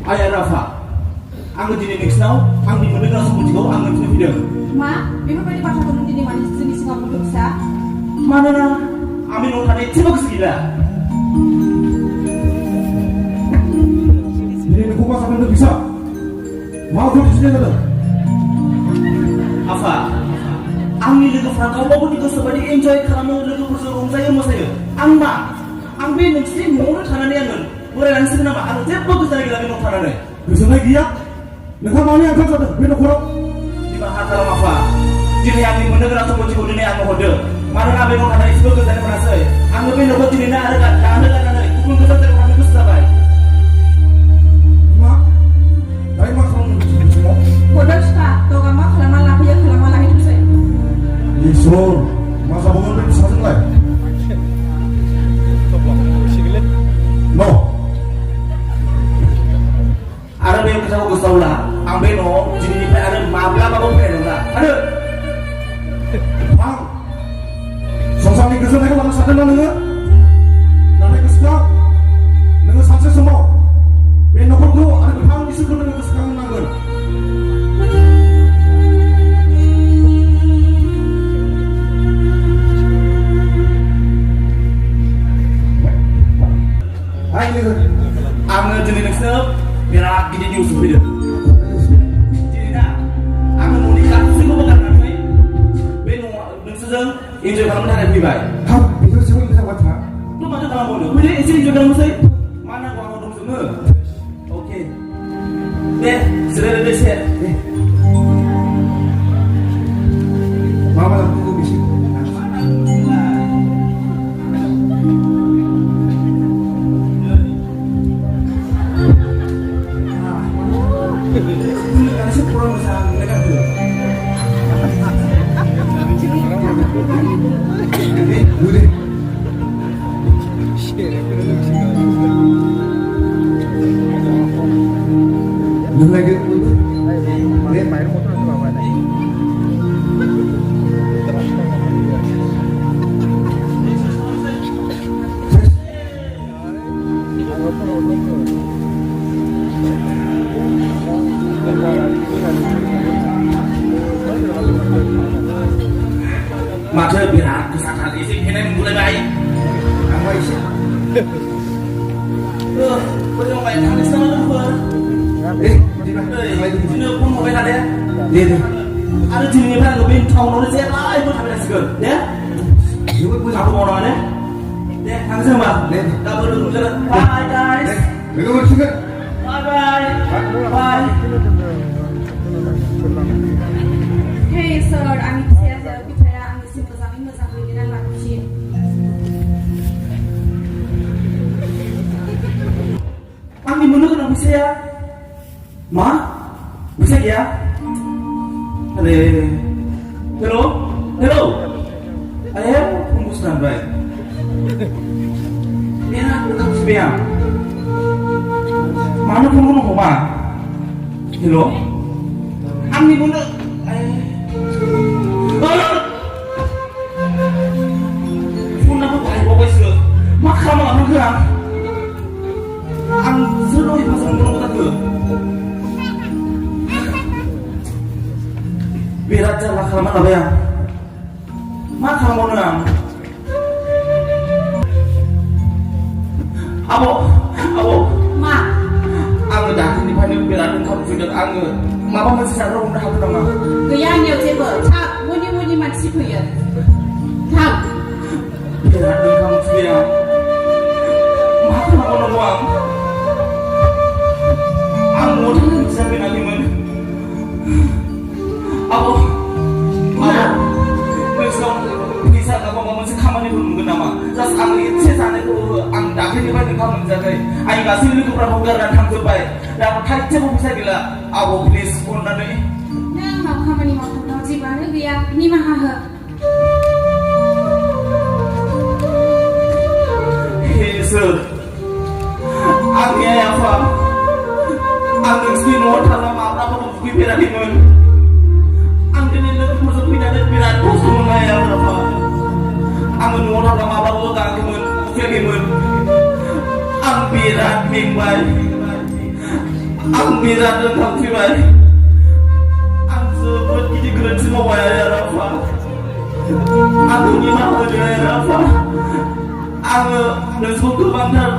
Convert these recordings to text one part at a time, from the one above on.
Ayah Rafa, angin di Nextnow, angin mendengar semua juga angin di video. Ma, memang pada pasal turun di mana jenis Singapura bisa? Mana na? Amin orang ini coba kesila. Ini aku pas sampai bisa. Mau aku di sini ada. Apa? Angin itu fragau mau pun itu sebagai enjoy kamu itu bersorong saya mau saya. Angma, angin nextnya mau karena dia angin. Orang yang sini nama, angin cepat kesana lagi mau karena dia. Bisa lagi ya? Negara mana yang kau ada? Bina kurang. Di mana kalau apa? Jadi angin mendengar semua juga dunia angin hode. Mana nabi mau karena itu kesana merasa. Angin bina kau jadi nak ada kan ada. Pun kesana terus itu sabai. Ma, dari mana kamu semua? Bodoh suka, tau kamu kelamaan lagi itu saya. Isor, masa bangun dari sana lagi? No. Ada yang kesana ke sekolah, ambil no, jadi ada mabla apa pengen enggak? Ada. Bang, sosok ini kesana ke mana sana nengah? Nanti kesana, nengah saja semua. Bina kurang ada bang di sini nengah kesana nengah. Angin jenis nextnow, biar gini di usul video. Jadi nak, angin mau nikah, sih kau bukan nanti. Beno, nextnow, enjoy kalau mana ada pibai. Ham, itu semua bisa buat apa? Lu macam kalau mau, boleh enjoy juga kalau saya. Mana gua mau dong semua. Oke. Deh, sudah ada share. Mama lah tunggu di sini. Kasih kurang bisa mereka dulu. Udah. Lu lagi dulu. Main motor itu bawa nih. Maka biar kesalahan isi ini mulai baik. Apa isi? Boleh mau main tangis sama lu. Di mana? Ini pun mau main ada ya? Dia. Ada jenis apa yang lebih tahu nol saya lah itu sampai sekarang, ya? Aku mau nanya, ya, tangis sama. Tak perlu jalan. Bye guys. Lalu bersih. Bye bye. Bye. Hey sir, angin saya bicara angin simpel angin mazang lidiran lakuin. Angin mana kena bisa ya? Ma, bisa ya? Hello, hello. Ayah, tunggu standby. Ini aku tak sepiang. Mana pun kau mau ma? Hello, angin mana? Pun aku tak boleh sih. Makam apa kerang? Ang seru itu pasang belum tak biar aja lah kalau mana bayang. Maka mau nang. Abo. Ma, Ang dah di pandai biar kamu sudah ang. Mama masih sadar udah aku nama. gaya niat coba, tak, muni masih punya. Tak, Biar kamu sudah. Maka mau nang. Ang mau dah bisa pindah mana. Abo. Bisa kamu masih kamar itu mungkin nama. Terus ang itu sana itu ang dah di mana kamu jaga. Ayo kasih lu berapa dan hampir baik. Dan kaca bisa gila. Abo please pun nanti. nang mau kamu ni mau tahu jiwa gaya ni mahal. Yesus. Ang ya apa? Ang mesti mau tanam apa pun biar di mana. Ang ini lebih masuk pindah terus mengenai apa? Ang mau tanam apa pun tak kemun, kemun. Ang birat mimbai. Ang biradang थांफैबाय आं जोबोद गिदिर गोरोन्थि मावबाय आरो आफा आंखौ निमाहा होदो आरो आफा आङो नोंखौ गोबांथार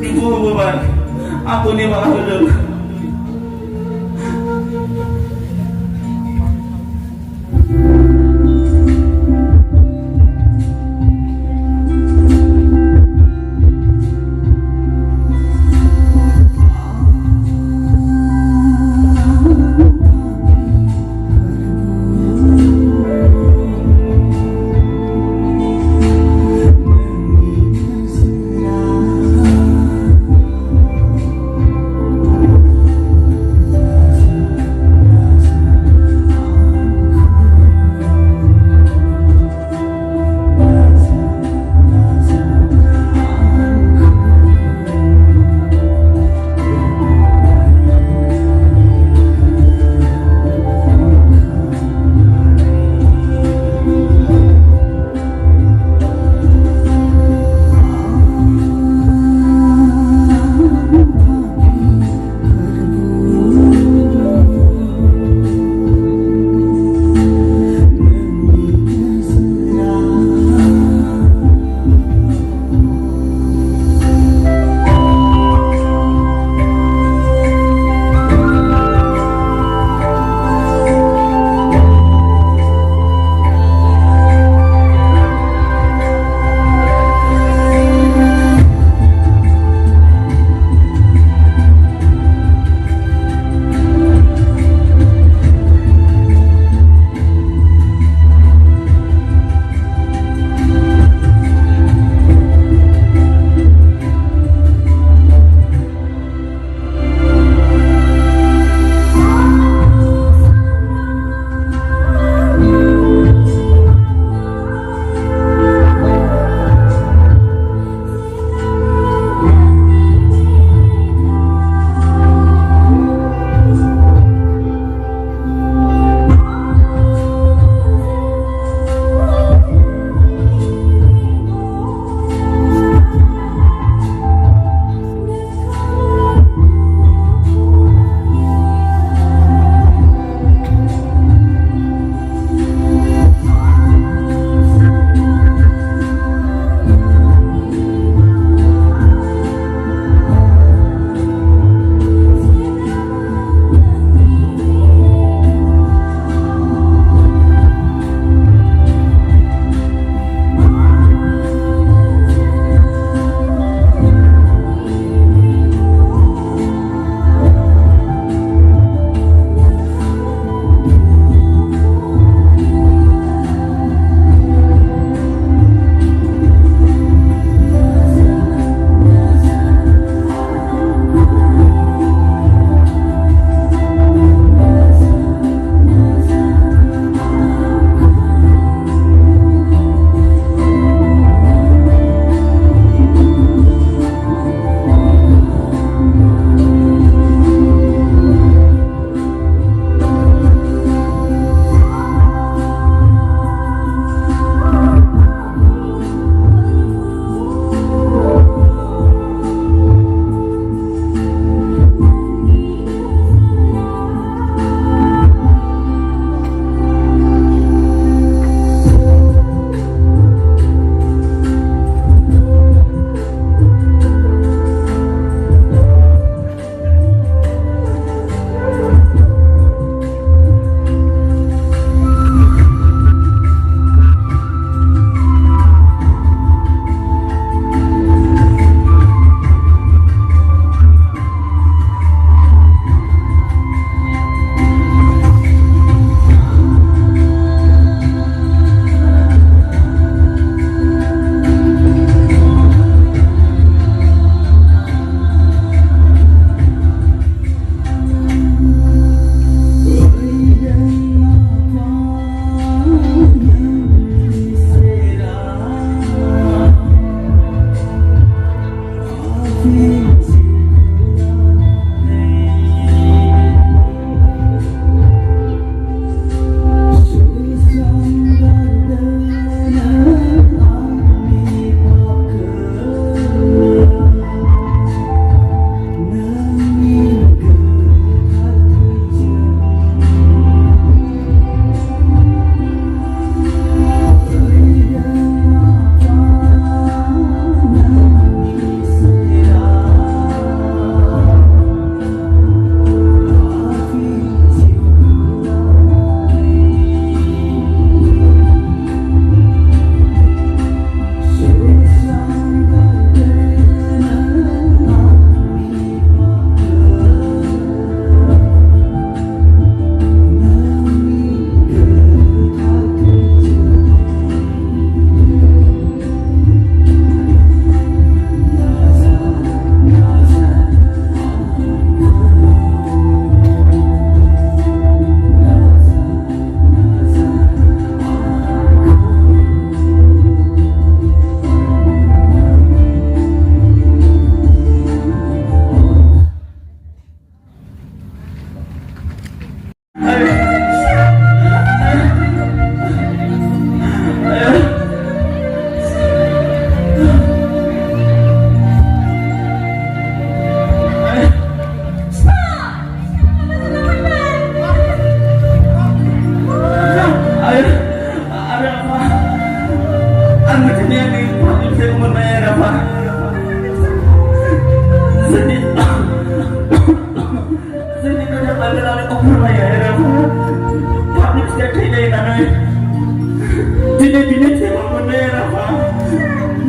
दुखु होबोबाय आंखौ निमाहा होदों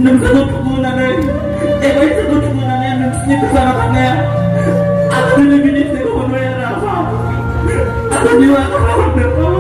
nang sagot tukunanay. May sagot tukunanay nang sinito sa kanya. At nilibinis na ko may rafa. At niwa ka na pa.